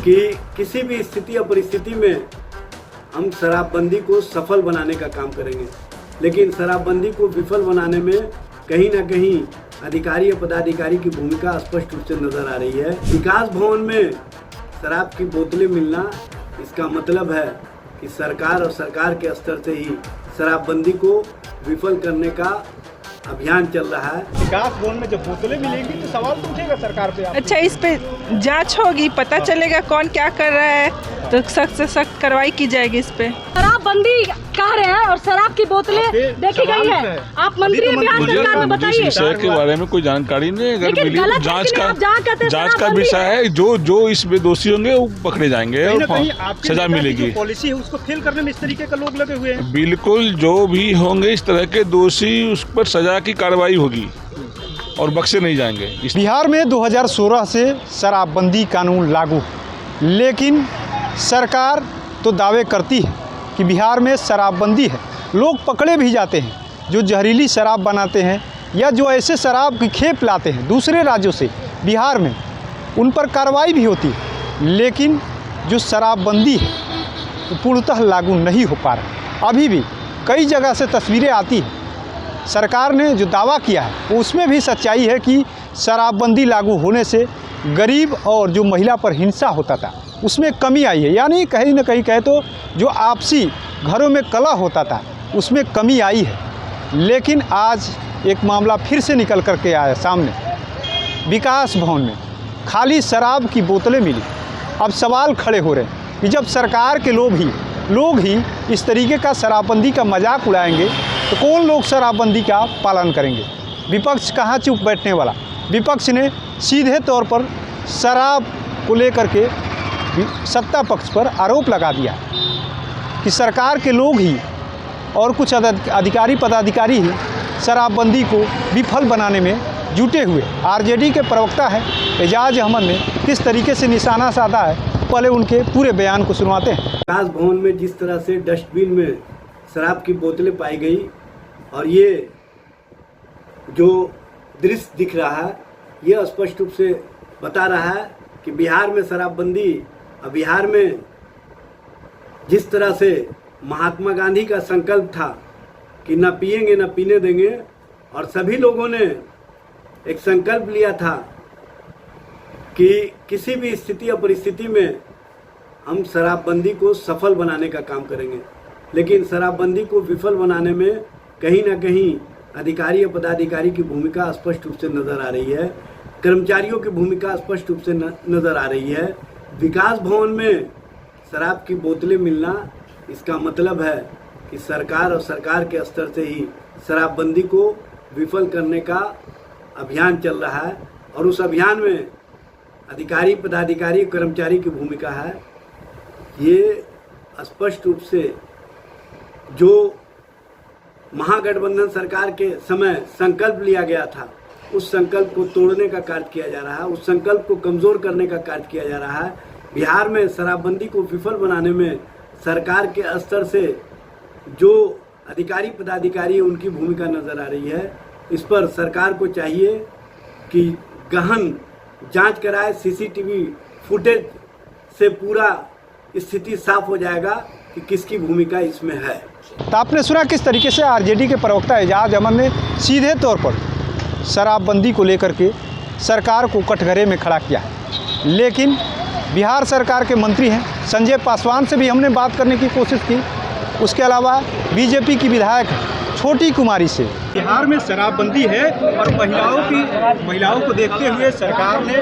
कि किसी भी स्थिति या परिस्थिति में हम शराबबंदी को सफल बनाने का काम करेंगे, लेकिन शराबबंदी को विफल बनाने में कहीं ना कहीं अधिकारी या पदाधिकारी की भूमिका स्पष्ट रूप से नजर आ रही है। विकास भवन में शराब की बोतलें मिलना, इसका मतलब है कि सरकार और सरकार के स्तर से ही शराबबंदी को विफल करने का अभियान चल रहा है। विकास भवन में जब बोतलें मिलेंगी तो सवाल तो उठेगा सरकार पे। अच्छा, इस पे जांच होगी, पता चलेगा कौन क्या कर रहा है, तो सख्त से सख्त कार्रवाई की जाएगी इस पे। शराबबंदी कह रहे हैं और शराब की बोतलें देखी गई है। आप मंत्री हैं बिहार सरकार में, बताइए। इस विषय के बारे में कोई जानकारी नहीं, अगर मिली तो जांच का विषय है। जो इसमें दोषी होंगे वो पकड़े जाएंगे और सजा मिलेगी। पॉलिसी है उसको फेल करने में इस तरीके के लोग लगे हुए हैं। बिल्कुल, जो भी होंगे इस तरह के दोषी, उस पर सजा की कार्रवाई होगी और बख्शे नहीं जाएंगे। बिहार में 2016 से शराबबंदी कानून लागू, लेकिन सरकार तो दावे करती है कि बिहार में शराबबंदी है। लोग पकड़े भी जाते हैं जो जहरीली शराब बनाते हैं या जो ऐसे शराब की खेप लाते हैं दूसरे राज्यों से बिहार में, उन पर कार्रवाई भी होती है। लेकिन जो शराबबंदी है वो पूर्णतः लागू नहीं हो पा रहा। अभी भी कई जगह से तस्वीरें आती हैं। सरकार ने जो दावा किया है उसमें भी सच्चाई है कि शराबबंदी लागू होने से गरीब और जो महिला पर हिंसा होता था उसमें कमी आई है। यानी कहीं ना कहीं कहे तो जो आपसी घरों में कलह होता था उसमें कमी आई है। लेकिन आज एक मामला फिर से निकल कर के आया सामने। विकास भवन में खाली शराब की बोतलें मिली। अब सवाल खड़े हो रहे हैं कि जब सरकार के लोग ही इस तरीके का शराबबंदी का मजाक उड़ाएंगे तो कौन लोग शराबबंदी का पालन करेंगे। विपक्ष कहाँ चुप बैठने वाला। विपक्ष ने सीधे तौर पर शराब को लेकर के सत्ता पक्ष पर आरोप लगा दिया कि सरकार के लोग ही और कुछ अधिकारी पदाधिकारी ही शराबबंदी को विफल बनाने में जुटे हुए। आरजेडी के प्रवक्ता है एजाज अहमद ने किस तरीके से निशाना साधा है, पहले उनके पूरे बयान को सुनवाते हैं। विकास भवन में जिस तरह से डस्टबिन में शराब की बोतलें पाई गई और ये जो दृश्य दिख रहा है, ये स्पष्ट रूप से बता रहा है कि बिहार में शराबबंदी, बिहार में जिस तरह से महात्मा गांधी का संकल्प था कि न पिएंगे न पीने देंगे, और सभी लोगों ने एक संकल्प लिया था कि किसी भी स्थिति या परिस्थिति में हम शराबबंदी को सफल बनाने का काम करेंगे, लेकिन शराबबंदी को विफल बनाने में कहीं ना कहीं अधिकारी या पदाधिकारी की भूमिका स्पष्ट रूप से नज़र आ रही है। कर्मचारियों की भूमिका स्पष्ट रूप से नज़र आ रही है। विकास भवन में शराब की बोतलें मिलना, इसका मतलब है कि सरकार और सरकार के स्तर से ही शराबबंदी को विफल करने का अभियान चल रहा है, और उस अभियान में अधिकारी पदाधिकारी कर्मचारी की भूमिका है। ये स्पष्ट रूप से जो महागठबंधन सरकार के समय संकल्प लिया गया था, उस संकल्प को तोड़ने का कार्य किया जा रहा है, उस संकल्प को कमज़ोर करने का कार्य किया जा रहा है। बिहार में शराबबंदी को विफल बनाने में सरकार के स्तर से जो अधिकारी पदाधिकारी उनकी भूमिका नज़र आ रही है। इस पर सरकार को चाहिए कि गहन जांच कराए। सीसीटीवी फुटेज से पूरा स्थिति साफ हो जाएगा कि किसकी भूमिका इसमें है। तो आपने सुना किस तरीके से आरजेडी के प्रवक्ता एजाज अहमद ने सीधे तौर पर शराबबंदी को लेकर के सरकार को कटघरे में खड़ा किया है। लेकिन बिहार सरकार के मंत्री हैं संजय पासवान से भी हमने बात करने की कोशिश की। उसके अलावा बीजेपी की विधायक छोटी कुमारी से। बिहार में शराबबंदी है और महिलाओं को देखते हुए सरकार ने,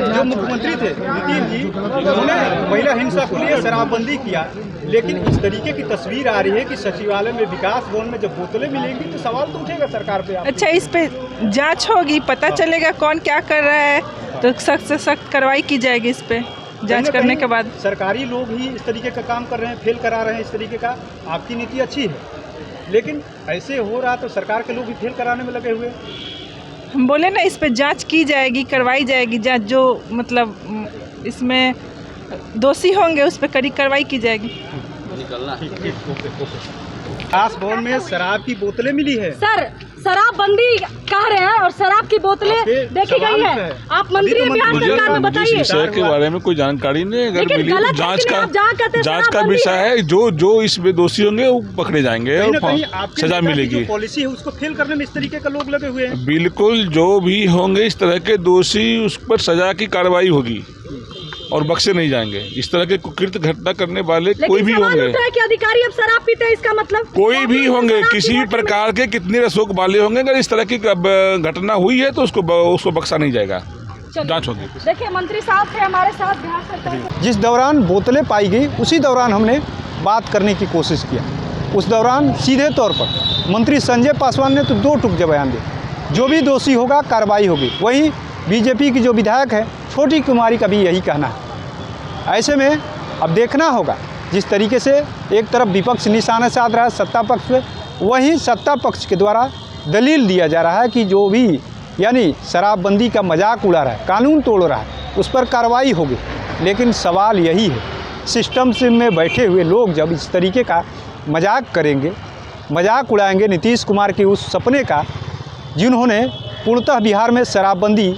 जो मुख्यमंत्री थे नीतीश जी, उन्होंने महिला हिंसा को लिए शराबबंदी किया। लेकिन इस तरीके की तस्वीर आ रही है कि सचिवालय में विकास भवन में जब बोतलें मिलेंगी तो सवाल तो उठेगा सरकार पे। अच्छा, इस पे जांच होगी, पता चलेगा कौन क्या कर रहा है, तो सख्त से सख्त कार्रवाई की जाएगी इस पे। जांच करने के बाद सरकारी लोग ही इस तरीके का काम कर रहे हैं, फेल करा रहे हैं इस तरीके का। आपकी नीति अच्छी है, लेकिन ऐसे हो रहा तो सरकार के लोग भी फेल कराने में लगे हुए। हम बोले ना, इस पे जांच की जाएगी, करवाई जाएगी जांच। जो मतलब इसमें दोषी होंगे उस पर कड़ी कार्रवाई की जाएगी। निकलना। विकास भवन में शराब की बोतलें मिली है। सर शराबबंदी कह रहे हैं और शराब की बोतलें देखी गई है। आप मंत्री हैं बिहार सरकार में, मुझे इस बताइए। विषय के बारे में कोई जानकारी नहीं है। अगर लेकिन मिली तो गलत है जांच कि नहीं? आप जहाँ कहते हैं जांच का शराबबंदी विषय है। जो इसमें दोषी होंगे वो पकड़े जाएंगे कहीं ना और कहीं आपके सजा नेता की मिलेगी। जो पॉलिसी है उसको फेल करने में इस तरीके का लोग लगे हुए हैं। बिल्कुल, जो भी होंगे इस तरह के दोषी उस पर सजा की कार्रवाई होगी और बख्शे नहीं जाएंगे। इस तरह के कुकृत घटना करने वाले कोई भी होंगे, कि अधिकारी अब शराब पीते हैं, इसका मतलब कोई भी होंगे, किसी भी प्रकार के कितने रसोक वाले होंगे, अगर इस तरह की घटना हुई है तो उसको बख्शा नहीं जाएगा, जांच होगी। देखिए मंत्री साहब थे हमारे साथ बिहार सरकार। जिस दौरान बोतलें पाई गई उसी दौरान हमने बात करने की कोशिश किया। उस दौरान सीधे तौर पर मंत्री संजय पासवान ने तो 2 टूक बयान दिए, जो भी दोषी होगा कार्रवाई होगी। वहीं बीजेपी की जो विधायक है छोटी कुमारी का भी यही कहना है। ऐसे में अब देखना होगा, जिस तरीके से एक तरफ विपक्ष निशाना साध रहा है सत्ता पक्ष पे, वहीं सत्ता पक्ष के द्वारा दलील दिया जा रहा है कि जो भी यानी शराबबंदी का मजाक उड़ा रहा है, कानून तोड़ रहा है, उस पर कार्रवाई होगी। लेकिन सवाल यही है, सिस्टम में बैठे हुए लोग जब इस तरीके का मजाक करेंगे, मजाक उड़ाएंगे नीतीश कुमार के उस सपने का जिन्होंने पूर्णतः बिहार में शराबबंदी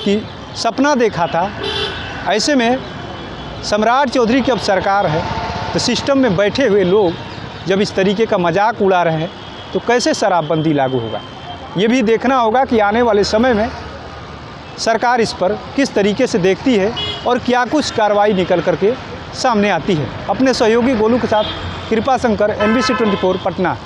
की सपना देखा था। ऐसे में सम्राट चौधरी की अब सरकार है, तो सिस्टम में बैठे हुए लोग जब इस तरीके का मजाक उड़ा रहे हैं तो कैसे शराबबंदी लागू होगा, ये भी देखना होगा कि आने वाले समय में सरकार इस पर किस तरीके से देखती है और क्या कुछ कार्रवाई निकल करके सामने आती है। अपने सहयोगी गोलू के साथ कृपा शंकर, NBC 24 पटना।